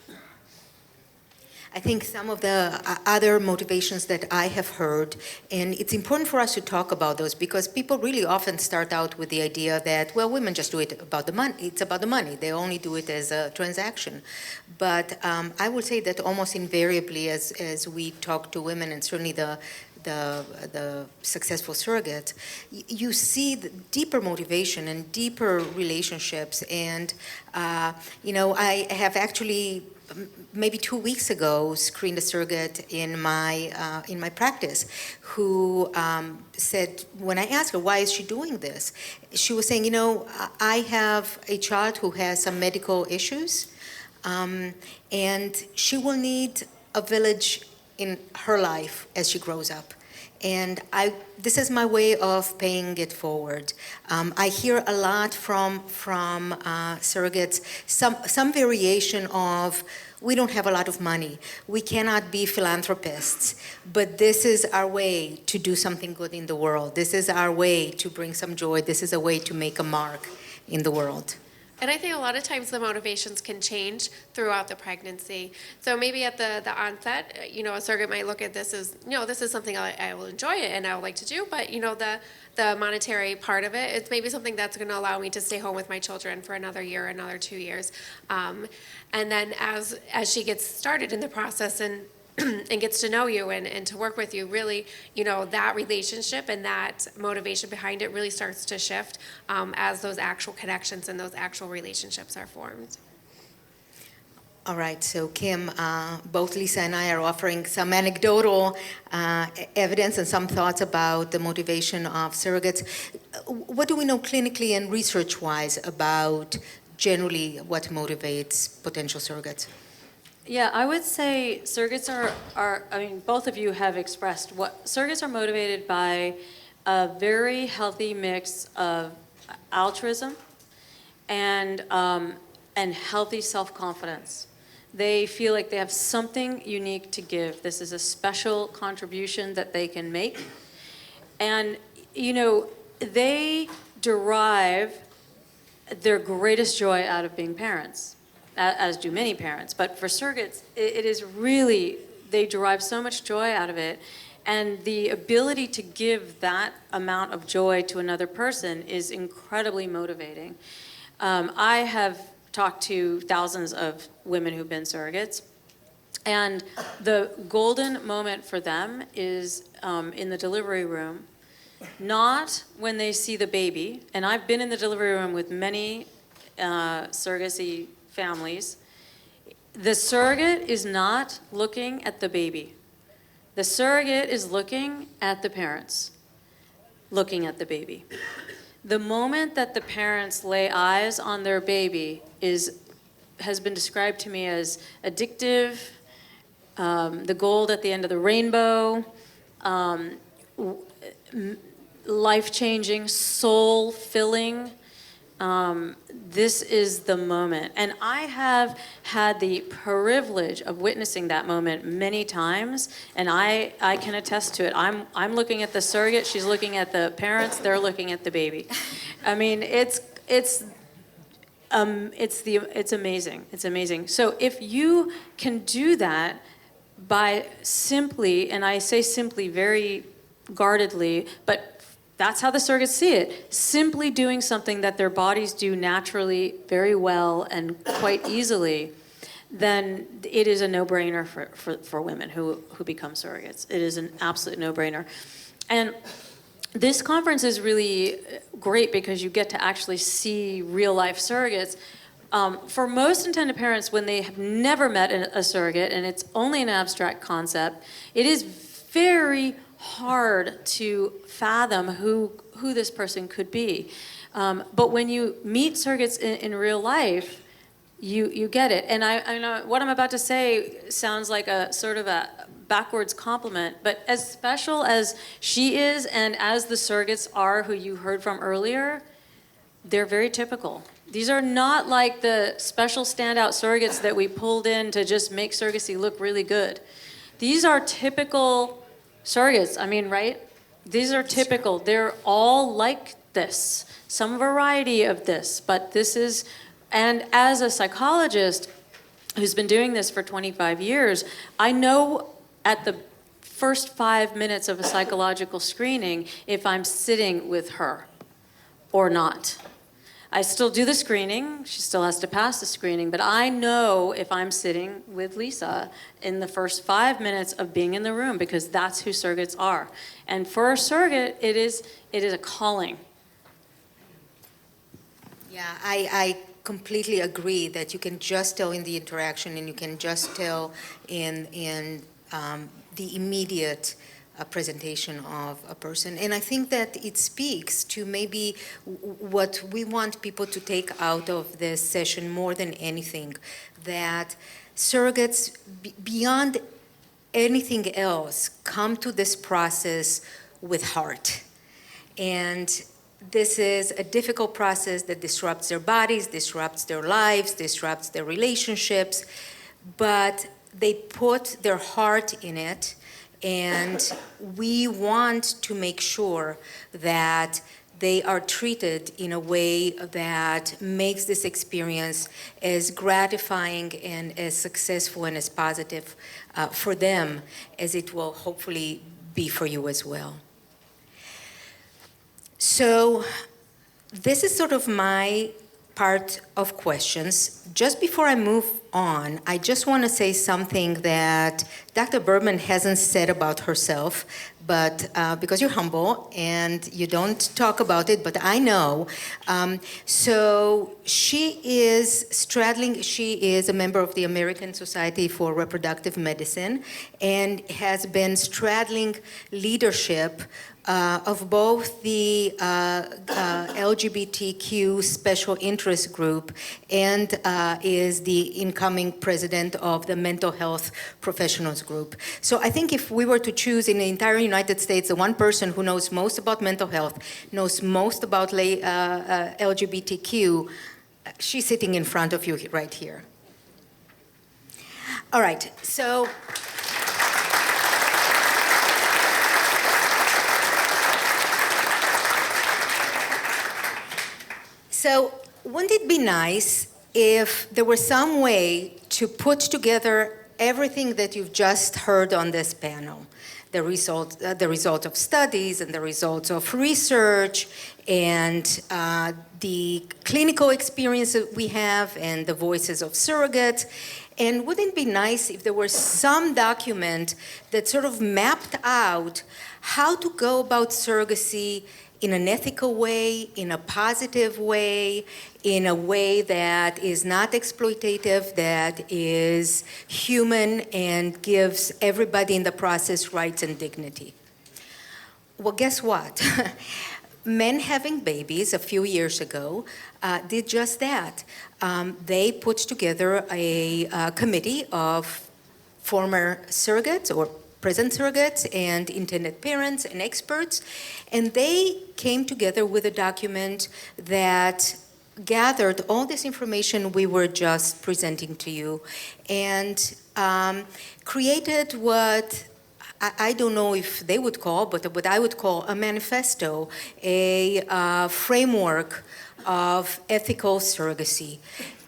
I think some of the other motivations that I have heard, and it's important for us to talk about those because people really often start out with the idea that, well, women just do it about the money. It's about the money. They only do it as a transaction. But I would say that almost invariably as we talk to women, and certainly the successful surrogates, you see the deeper motivation and deeper relationships. And, I have actually maybe 2 weeks ago screened a surrogate in my practice who said, when I asked her, why is she doing this? She was saying, I have a child who has some medical issues, and she will need a village in her life as she grows up. And this is my way of paying it forward. I hear a lot from surrogates, some variation of, we don't have a lot of money. We cannot be philanthropists, but this is our way to do something good in the world. This is our way to bring some joy. This is a way to make a mark in the world. And I think a lot of times the motivations can change throughout the pregnancy. So maybe at the onset, a surrogate might look at this as, this is something I will enjoy and I would like to do, but the monetary part of it, it's maybe something that's going to allow me to stay home with my children for another year, another 2 years. And then as she gets started in the process and gets to know you and to work with you, really, that relationship and that motivation behind it really starts to shift as those actual connections and those actual relationships are formed. All right, so Kim, both Lisa and I are offering some anecdotal evidence and some thoughts about the motivation of surrogates. What do we know clinically and research-wise about generally what motivates potential surrogates? Yeah, I would say surrogates are, both of you have expressed what surrogates are motivated by a very healthy mix of altruism and healthy self-confidence. They feel like they have something unique to give. This is a special contribution that they can make. And, they derive their greatest joy out of being parents, as do many parents. But for surrogates, it is really, they derive so much joy out of it. And the ability to give that amount of joy to another person is incredibly motivating. I have talked to thousands of women who've been surrogates. And the golden moment for them is in the delivery room, not when they see the baby. And I've been in the delivery room with many surrogacy families. The surrogate is not looking at the baby. The surrogate is looking at the parents, looking at the baby. The moment that the parents lay eyes on their baby has been described to me as addictive, the gold at the end of the rainbow, life-changing, soul-filling. this is the moment. And I have had the privilege of witnessing that moment many times, and I can attest to it. I'm looking at the surrogate, she's looking at the parents, they're looking at the baby. I mean, it's amazing. It's amazing. So if you can do that by simply, and I say simply very guardedly, but that's how the surrogates see it, simply doing something that their bodies do naturally very well and quite easily, then it is a no-brainer for women who become surrogates. It is an absolute no-brainer. And this conference is really great because you get to actually see real-life surrogates. For most intended parents, when they have never met a surrogate and it's only an abstract concept, it is very hard to fathom who this person could be. But when you meet surrogates in real life, you get it. And I know what I'm about to say sounds like a sort of a backwards compliment, but as special as she is and as the surrogates are who you heard from earlier, they're very typical. These are not like the special standout surrogates that we pulled in to just make surrogacy look really good. These are typical surrogates, I mean, right? These are typical. They're all like this, some variety of this, but this is, and as a psychologist who's been doing this for 25 years, I know at the first 5 minutes of a psychological screening if I'm sitting with her or not. I still do the screening, she still has to pass the screening, but I know if I'm sitting with Lisa in the first 5 minutes of being in the room because that's who surrogates are. And for a surrogate, it is a calling. Yeah, I completely agree that you can just tell in the interaction and you can just tell in the immediate presentation of a person. And I think that it speaks to maybe what we want people to take out of this session more than anything, that surrogates, beyond anything else, come to this process with heart. And this is a difficult process that disrupts their bodies, disrupts their lives, disrupts their relationships, but they put their heart in it. And we want to make sure that they are treated in a way that makes this experience as gratifying and as successful and as positive for them as it will hopefully be for you as well. So this is sort of my part of questions. Just before I move on, I just want to say something that Dr. Berman hasn't said about herself, but because you're humble and you don't talk about it, but I know. So she is straddling, she is a member of the American Society for Reproductive Medicine and has been straddling leadership of both the LGBTQ special interest group and is the incoming president of the mental health professionals group. So I think if we were to choose in the entire United States, the one person who knows most about mental health, knows most about LGBTQ, she's sitting in front of you right here. All right, so. So wouldn't it be nice if there were some way to put together everything that you've just heard on this panel? The result of studies and the results of research and the clinical experience that we have and the voices of surrogates. And wouldn't it be nice if there were some document that sort of mapped out how to go about surrogacy in an ethical way, in a positive way, in a way that is not exploitative, that is human and gives everybody in the process rights and dignity? Well, guess what? Men Having Babies a few years ago did just that. They put together a committee of former surrogates or present surrogates and intended parents and experts, and they came together with a document that gathered all this information we were just presenting to you and created what I don't know if they would call, but what I would call a manifesto, a framework of ethical surrogacy.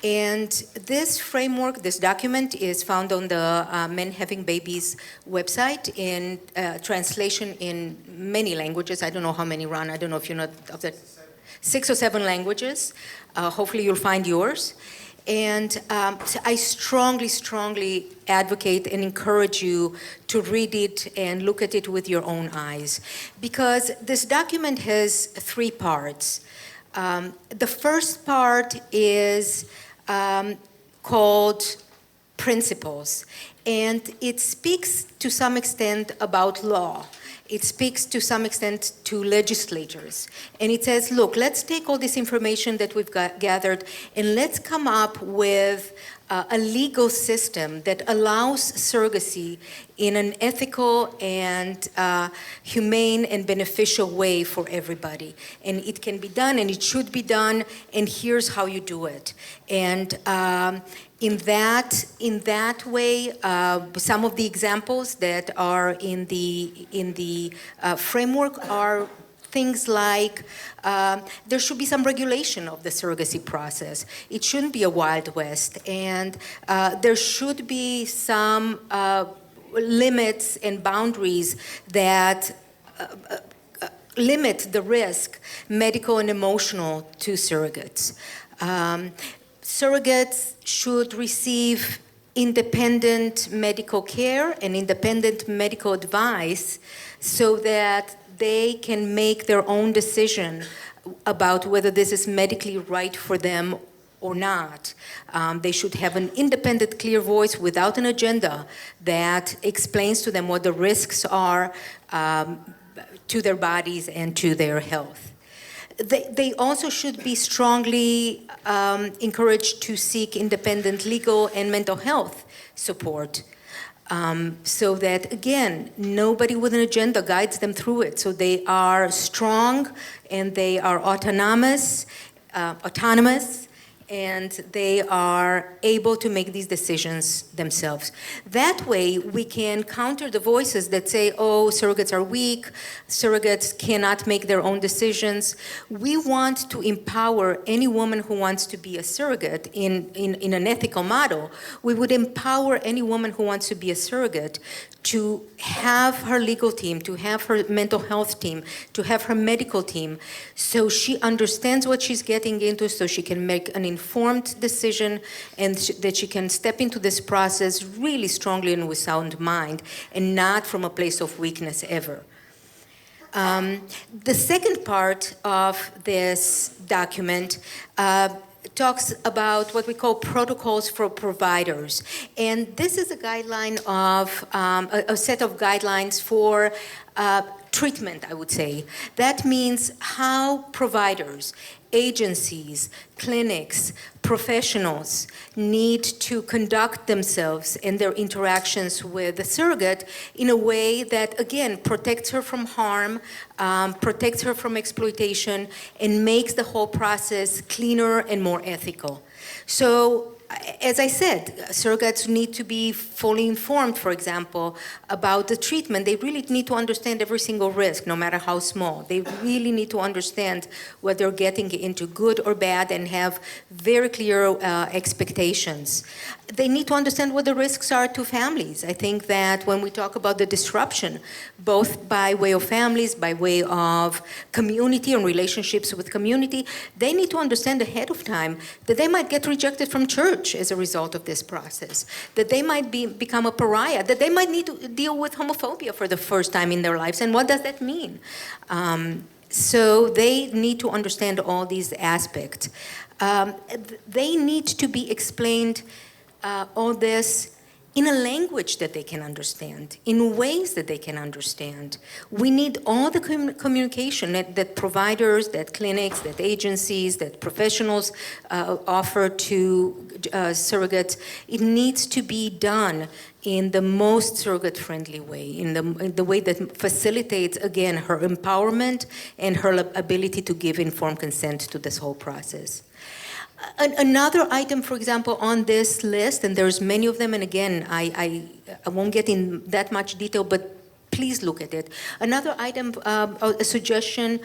And this framework, this document is found on the Men Having Babies website in translation in many languages. I don't know how many, Ron. I don't know if you know of the 6 or 7 languages. Hopefully you'll find yours. And so I strongly, strongly advocate and encourage you to read it and look at it with your own eyes. Because this document has 3 parts. The first part is called Principles, and it speaks to some extent about law. It speaks to some extent to legislators. And it says, look, let's take all this information that we've gathered and let's come up with a legal system that allows surrogacy in an ethical and humane and beneficial way for everybody. And it can be done and it should be done, and here's how you do it. And in that way, some of the examples that are in the framework are things like there should be some regulation of the surrogacy process. It shouldn't be a Wild West, and there should be some limits and boundaries that limit the risk, medical and emotional, to surrogates. Surrogates should receive independent medical care and independent medical advice so that they can make their own decision about whether this is medically right for them or not. They should have an independent, clear voice without an agenda that explains to them what the risks are to their bodies and to their health. They also should be strongly encouraged to seek independent legal and mental health support, so that, again, nobody with an agenda guides them through it. So they are strong and they are autonomous, and they are able to make these decisions themselves. That way, we can counter the voices that say, oh, surrogates are weak, surrogates cannot make their own decisions. We want to empower any woman who wants to be a surrogate in an ethical model. We would empower any woman who wants to be a surrogate to have her legal team, to have her mental health team, to have her medical team, so she understands what she's getting into, so she can make an informed decision, and that she can step into this process really strongly and with sound mind, and not from a place of weakness ever. The second part of this document talks about what we call protocols for providers. And this is a guideline of, a set of guidelines for treatment, I would say. That means how providers, agencies, clinics, professionals need to conduct themselves in their interactions with the surrogate in a way that, again, protects her from harm, protects her from exploitation, and makes the whole process cleaner and more ethical. So, as I said, surrogates need to be fully informed, for example, about the treatment. They really need to understand every single risk, no matter how small. They really need to understand what they're getting into, good or bad, and have very clear expectations. They need to understand what the risks are to families. I think that when we talk about the disruption, both by way of families, by way of community and relationships with community, they need to understand ahead of time that they might get rejected from church as a result of this process, that they might become a pariah, that they might need to deal with homophobia for the first time in their lives. And what does that mean? So they need to understand all these aspects. They need to be explained all this in a language that they can understand, in ways that they can understand. We need all the communication that providers, that clinics, that agencies, that professionals offer to surrogates. It needs to be done in the most surrogate-friendly way, in the way that facilitates, again, her empowerment and her ability to give informed consent to this whole process. Another item, for example, on this list, and there's many of them, and again, I won't get in that much detail, but please look at it. Another item, a suggestion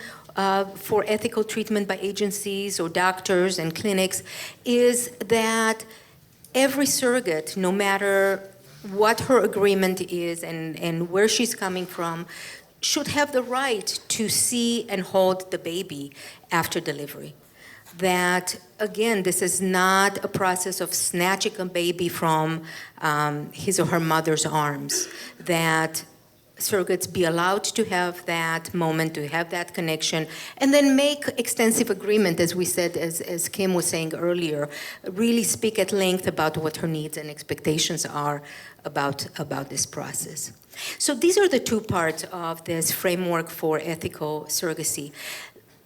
for ethical treatment by agencies or doctors and clinics is that every surrogate, no matter what her agreement is and where she's coming from, should have the right to see and hold the baby after delivery. That, again, this is not a process of snatching a baby from his or her mother's arms, that surrogates be allowed to have that moment, to have that connection, and then make extensive agreement, as we said, as Kim was saying earlier, really speak at length about what her needs and expectations are about this process. So these are the two parts of this framework for ethical surrogacy.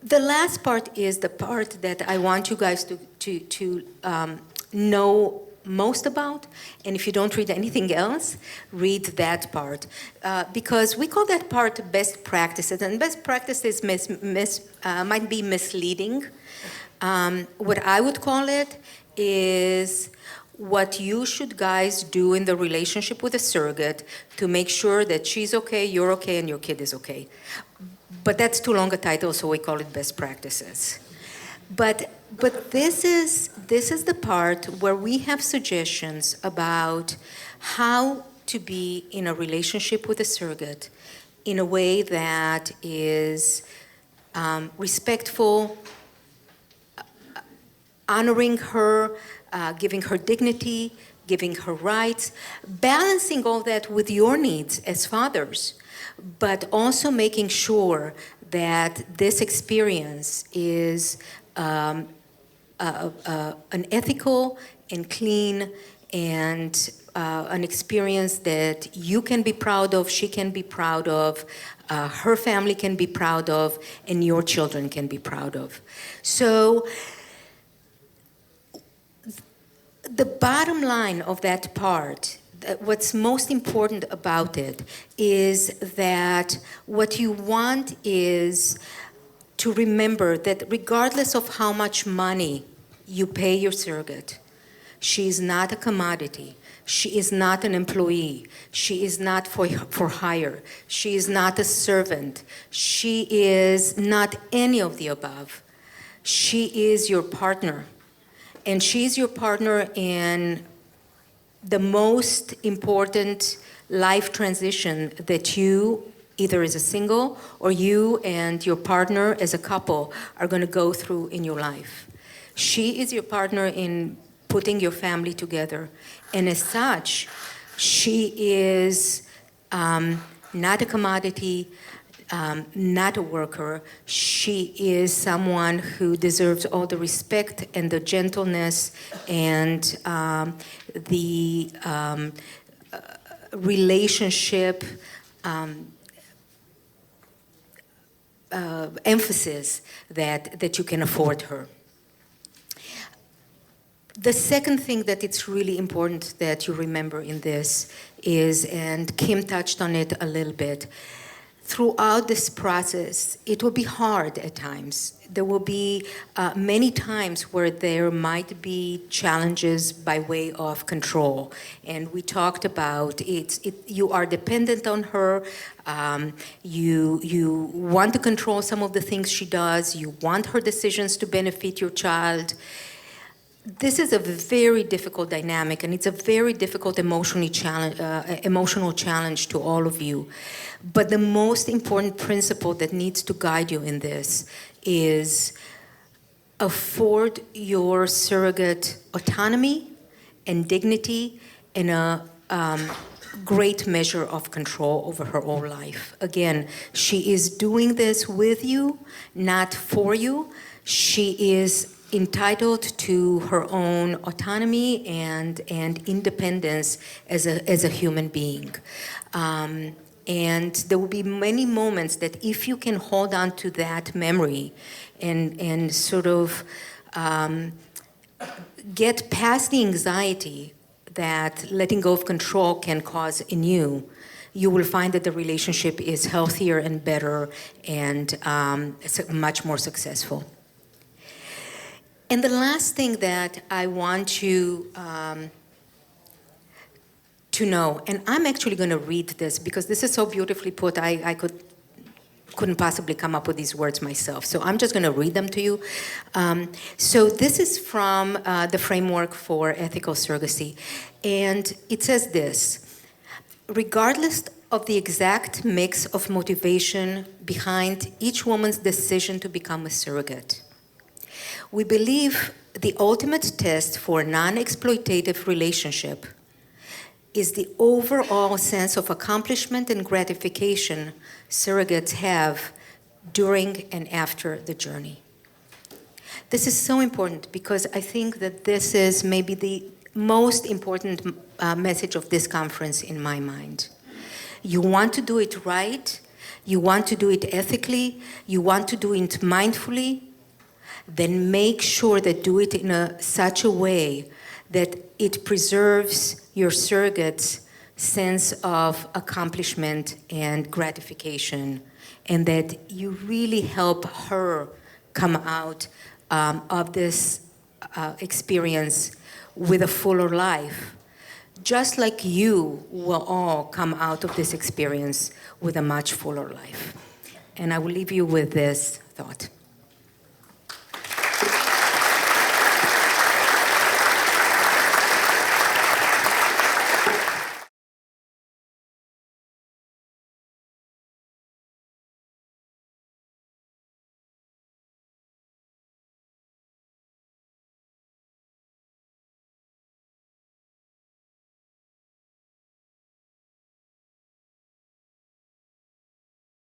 The last part is the part that I want you guys to know most about, and if you don't read anything else, read that part. Because we call that part best practices, and best practices might be misleading. What I would call it is what you should guys do in the relationship with a surrogate to make sure that she's okay, you're okay, and your kid is okay. But that's too long a title, so we call it best practices. But this is the part where we have suggestions about how to be in a relationship with a surrogate in a way that is respectful, honoring her, giving her dignity, giving her rights, balancing all that with your needs as fathers, but also making sure that this experience is an ethical and clean and an experience that you can be proud of, she can be proud of, her family can be proud of, and your children can be proud of. So the bottom line of that part, what's most important about it is that what you want is to remember that regardless of how much money you pay your surrogate, she is not a commodity. She is not an employee. She is not for hire. She is not a servant. She is not any of the above. She is your partner. And she is your partner in the most important life transition that you, either as a single or you and your partner as a couple, are going to go through in your life. She is your partner in putting your family together. And as such, she is not a commodity, not a worker. She is someone who deserves all the respect and the gentleness and the relationship emphasis that you can afford her. The second thing that it's really important that you remember in this is, and Kim touched on it a little bit, throughout this process, it will be hard at times. There will be many times where there might be challenges by way of control. And we talked about you are dependent on her. You want to control some of the things she does. You want her decisions to benefit your child. This is a very difficult dynamic, and it's a very difficult emotional challenge to all of you. But the most important principle that needs to guide you in this is afford your surrogate autonomy and dignity and a great measure of control over her own life. Again, she is doing this with you, not for you. She is entitled to her own autonomy and independence as a human being. And there will be many moments that if you can hold on to that memory and sort of get past the anxiety that letting go of control can cause in you, you will find that the relationship is healthier and better and much more successful. And the last thing that I want you to know, and I'm actually going to read this because this is so beautifully put, I couldn't possibly come up with these words myself. So I'm just going to read them to you. So this is from the Framework for Ethical Surrogacy. And it says this: regardless of the exact mix of motivation behind each woman's decision to become a surrogate, we believe the ultimate test for a non-exploitative relationship is the overall sense of accomplishment and gratification surrogates have during and after the journey. This is so important because I think that this is maybe the most important message of this conference in my mind. You want to do it right, you want to do it ethically, you want to do it mindfully, then make sure that do it in such a way that it preserves your surrogate's sense of accomplishment and gratification, and that you really help her come out of this experience with a fuller life, just like you will all come out of this experience with a much fuller life. And I will leave you with this thought.